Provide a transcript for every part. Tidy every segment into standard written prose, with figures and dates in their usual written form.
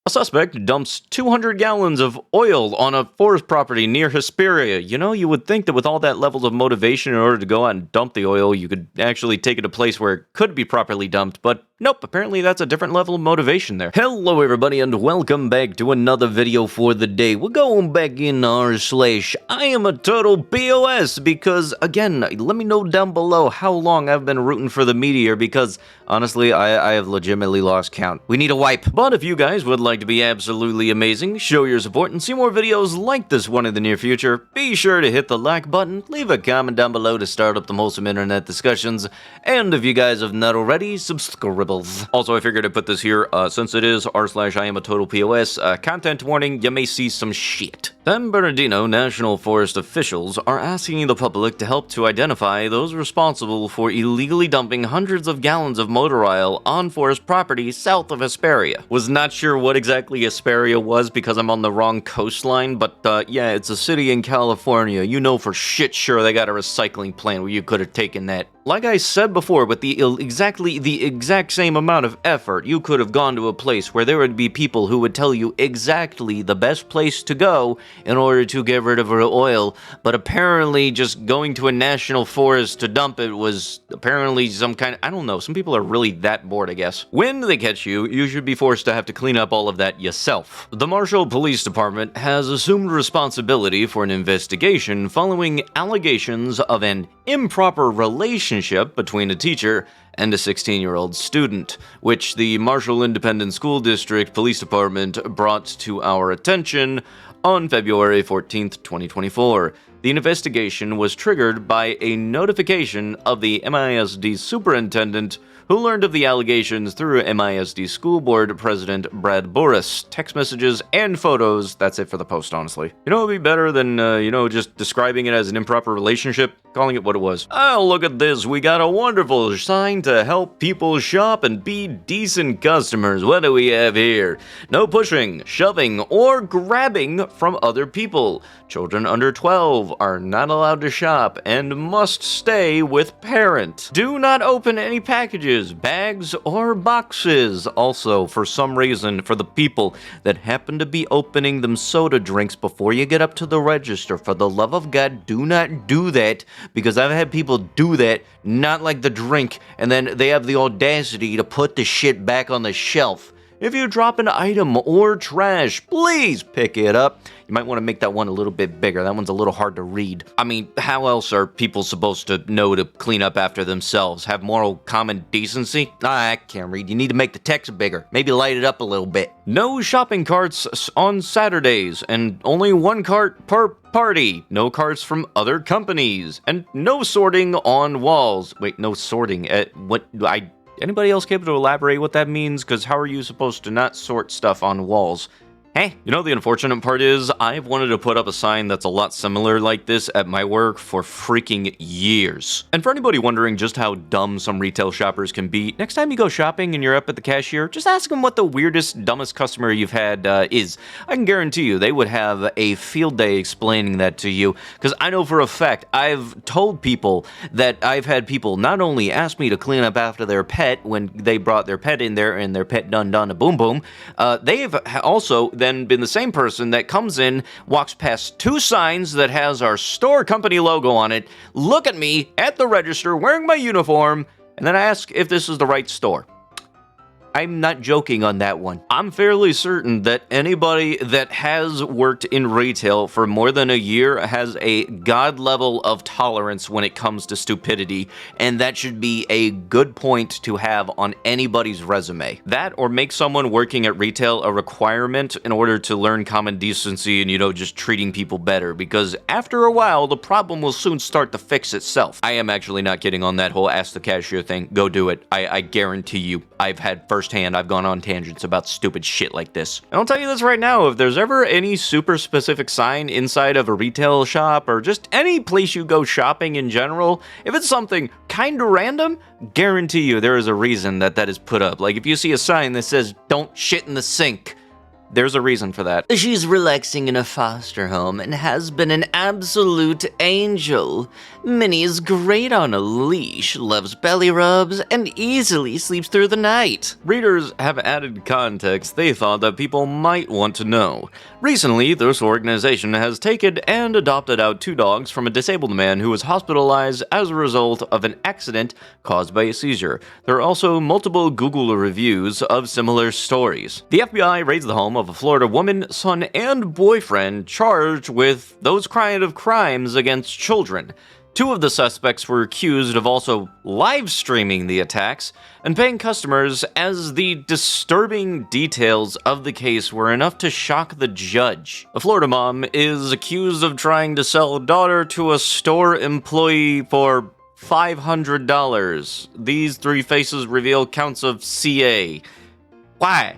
A suspect dumps 200 gallons of oil on a forest property near Hesperia. You know, you would think that with all that levels of motivation in order to go out and dump the oil, you could actually take it to a place where it could be properly dumped, but nope, apparently that's a different level of motivation there. Hello everybody and welcome back to another video for the day. We're going back in r/iamatotalpieceofsh because, again, let me know down below how long I've been rooting for the meteor because, honestly, I have legitimately lost count. We need a wipe. But if you guys would like to be absolutely amazing, show your support, and see more videos like this one in the near future, be sure to hit the like button, leave a comment down below to start up the wholesome internet discussions, and if you guys have not already, subscribe. Also, I figured I'd put this here, since it is r/iamatotalpos, content warning, you may see some shit. San Bernardino National Forest officials are asking the public to help to identify those responsible for illegally dumping hundreds of gallons of motor oil on forest property south of Hesperia. Was not sure what exactly Hesperia was because I'm on the wrong coastline, but yeah, it's a city in California. You know for shit sure they got a recycling plant where you could have taken that. Like I said before, with exactly the exact same amount of effort, you could have gone to a place where there would be people who would tell you exactly the best place to go in order to get rid of oil, but apparently just going to a national forest to dump it was apparently some kind of, I don't know, some people are really that bored, I guess. When they catch you, you should be forced to have to clean up all of that yourself. The Marshall Police Department has assumed responsibility for an investigation following allegations of an improper relationship between a teacher and a 16-year-old student, which the Marshall Independent School District Police Department brought to our attention on February 14th, 2024. The investigation was triggered by a notification of the MISD superintendent, who learned of the allegations through MISD School Board President Brad Boris. Text messages and photos, that's it for the post, honestly. You know, it would be better than, just describing it as an improper relationship, calling it what it was. Oh, look at this, we got a wonderful sign to help people shop and be decent customers. What do we have here? No pushing, shoving, or grabbing from other people. Children under 12 are not allowed to shop and must stay with parent. Do not open any packages, bags, or boxes. Also, for some reason, for the people that happen to be opening them soda drinks before you get up to the register, for the love of God, do not do that, because I've had people do that, not like the drink, and then they have the audacity to put the shit back on the shelf. If you drop an item or trash, please pick it up. You might want to make that one a little bit bigger. That one's a little hard to read. I mean, how else are people supposed to know to clean up after themselves? Have moral common decency? I can't read. You need to make the text bigger. Maybe light it up a little bit. No shopping carts on Saturdays, and only one cart per party. No carts from other companies, and no sorting on walls. Wait, no sorting. Anybody else capable to elaborate what that means? Because how are you supposed to not sort stuff on walls? Hey, you know the unfortunate part is, I've wanted to put up a sign that's a lot similar like this at my work for freaking years. And for anybody wondering just how dumb some retail shoppers can be, next time you go shopping and you're up at the cashier, just ask them what the weirdest, dumbest customer you've had is. I can guarantee you they would have a field day explaining that to you, because I know for a fact, I've told people that I've had people not only ask me to clean up after their pet when they brought their pet in there and their pet done a boom boom, they've also then been the same person that comes in, walks past two signs that has our store company logo on it, look at me at the register wearing my uniform, and then ask if this is the right store. I'm not joking on that one. I'm fairly certain that anybody that has worked in retail for more than a year has a god level of tolerance when it comes to stupidity, and that should be a good point to have on anybody's resume. That, or make someone working at retail a requirement in order to learn common decency and, just treating people better, because after a while, the problem will soon start to fix itself. I am actually not kidding on that whole ask the cashier thing. Go do it. I guarantee you. I've had firsthand, I've gone on tangents about stupid shit like this. And I'll tell you this right now, if there's ever any super specific sign inside of a retail shop or just any place you go shopping in general, if it's something kind of random, guarantee you there is a reason that is put up. Like if you see a sign that says, "Don't shit in the sink," There's a reason for that. She's relaxing in a foster home and has been an absolute angel. Minnie's great on a leash, loves belly rubs, and easily sleeps through the night. Readers have added context they thought that people might want to know. Recently, this organization has taken and adopted out 2 dogs from a disabled man who was hospitalized as a result of an accident caused by a seizure. There are also multiple Google reviews of similar stories. The FBI raids the home of a Florida woman, son, and boyfriend charged with those kind of crimes against children. 2 of the suspects were accused of also live streaming the attacks and paying customers, as the disturbing details of the case were enough to shock the judge. A Florida mom is accused of trying to sell a daughter to a store employee for $500. These 3 faces reveal counts of CA. Why?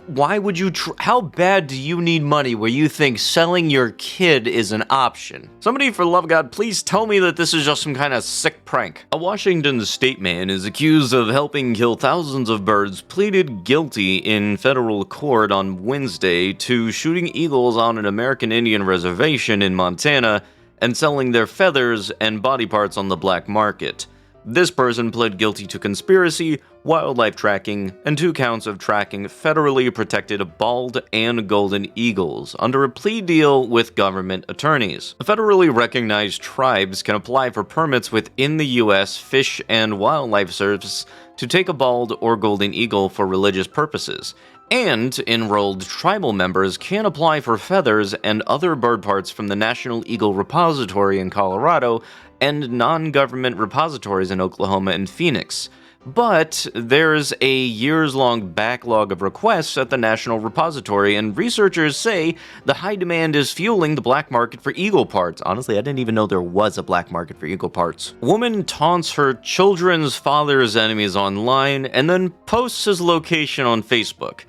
Why would you how bad do you need money where you think selling your kid is an option? Somebody, for the love of God, please tell me that this is just some kind of sick prank. A Washington state man is accused of helping kill thousands of birds, pleaded guilty in federal court on Wednesday to shooting eagles on an American Indian reservation in Montana and selling their feathers and body parts on the black market. This person pled guilty to conspiracy, wildlife tracking, and 2 counts of tracking federally protected bald and golden eagles under a plea deal with government attorneys. Federally recognized tribes can apply for permits within the U.S. Fish and Wildlife Service to take a bald or golden eagle for religious purposes, and enrolled tribal members can apply for feathers and other bird parts from the National Eagle Repository in Colorado and non-government repositories in Oklahoma and Phoenix. But there's a years-long backlog of requests at the National Repository, and researchers say the high demand is fueling the black market for eagle parts. Honestly, I didn't even know there was a black market for eagle parts. Woman taunts her children's father's enemies online and then posts his location on Facebook.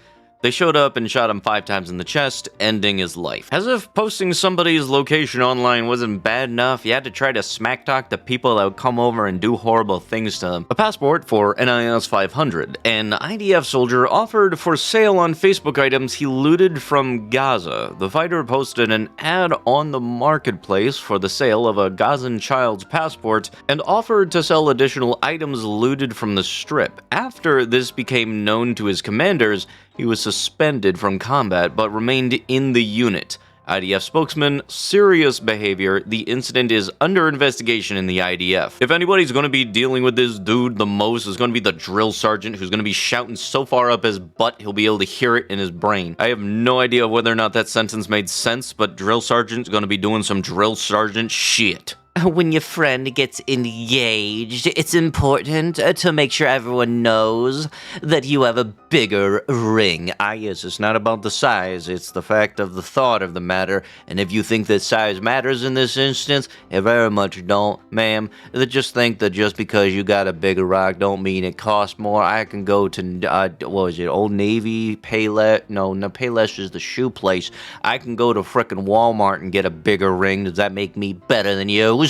They showed up and shot him 5 times in the chest, ending his life. As if posting somebody's location online wasn't bad enough, you had to try to smack talk the people that would come over and do horrible things to them. A passport for NIS 500. An IDF soldier offered for sale on Facebook items he looted from Gaza. The fighter posted an ad on the marketplace for the sale of a Gazan child's passport and offered to sell additional items looted from the strip. After this became known to his commanders, he was suspended from combat but remained in the unit. IDF spokesman, serious behavior. The incident is under investigation in the IDF. If anybody's going to be dealing with this dude the most, is going to be the drill sergeant, who's going to be shouting so far up his butt he'll be able to hear it in his brain. I have no idea whether or not that sentence made sense, but drill sergeant's going to be doing some drill sergeant shit. When your friend gets engaged, it's important to make sure everyone knows that you have a bigger ring. Yes, it's not about the size, it's the fact of the thought of the matter. And if you think that size matters in this instance, it very much don't, ma'am. Just think that just because you got a bigger rock don't mean it costs more. I can go to, Old Navy, Payless? No, Payless is the shoe place. I can go to frickin' Walmart and get a bigger ring. Does that make me better than you?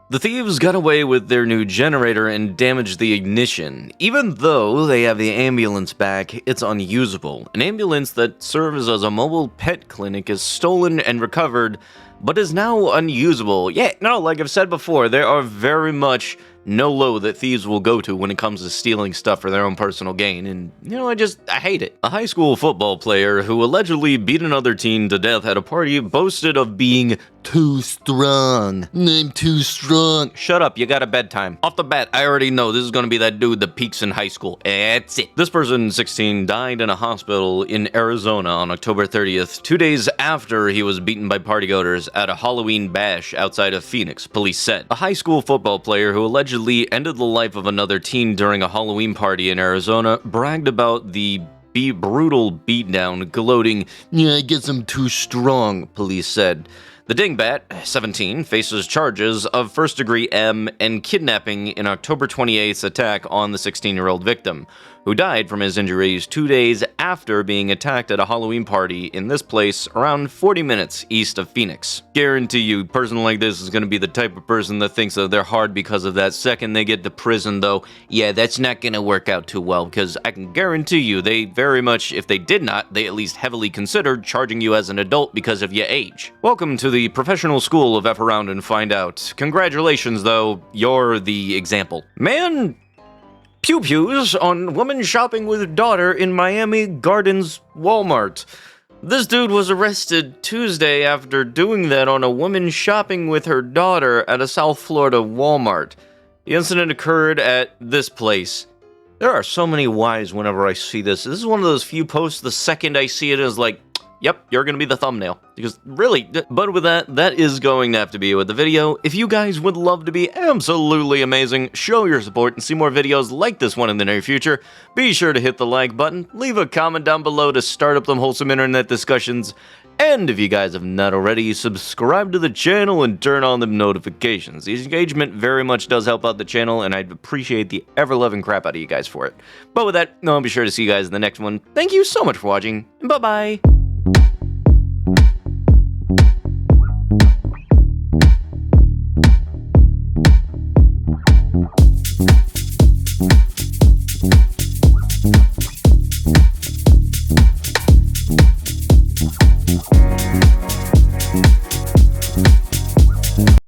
The thieves got away with their new generator and damaged the ignition. Even though they have the ambulance back, it's unusable. An ambulance that serves as a mobile pet clinic is stolen and recovered, but is now unusable. Yeah, no, like I've said before, there are very much no low that thieves will go to when it comes to stealing stuff for their own personal gain, and, I hate it. A high school football player who allegedly beat another teen to death at a party boasted of being too strong. I'm too strong. Shut up, you got a bedtime. Off the bat, I already know this is gonna be that dude that peaks in high school. That's it. This person, 16, died in a hospital in Arizona on October 30th, 2 days after he was beaten by partygoers at a Halloween bash outside of Phoenix, police said. A high school football player who allegedly ended the life of another teen during a Halloween party in Arizona bragged about the brutal beatdown, gloating, "Yeah, I guess I'm too strong," police said. The dingbat, 17, faces charges of first-degree M and kidnapping in October 28th's attack on the 16-year-old victim, who died from his injuries 2 days after being attacked at a Halloween party in this place around 40 minutes east of Phoenix. Guarantee you, a person like this is going to be the type of person that thinks that they're hard because of that. Second they get to prison, though, yeah, that's not going to work out too well, because I can guarantee you they very much, if they did not, they at least heavily considered charging you as an adult because of your age. Welcome to the professional school of F around and find out. Congratulations, though, you're the example. Man pew-pews on woman shopping with daughter in Miami Gardens Walmart. This dude was arrested Tuesday after doing that on a woman shopping with her daughter at a South Florida Walmart. The incident occurred at this place. There are so many whys whenever I see this. This is one of those few posts, the second I see it is like, yep, you're gonna be the thumbnail. Because really, but with that is going to have to be it with the video. If you guys would love to be absolutely amazing, show your support and see more videos like this one in the near future, be sure to hit the like button, leave a comment down below to start up them wholesome internet discussions, and if you guys have not already, subscribe to the channel and turn on the notifications. The engagement very much does help out the channel, and I'd appreciate the ever-loving crap out of you guys for it. But with that, I'll be sure to see you guys in the next one. Thank you so much for watching, and bye-bye!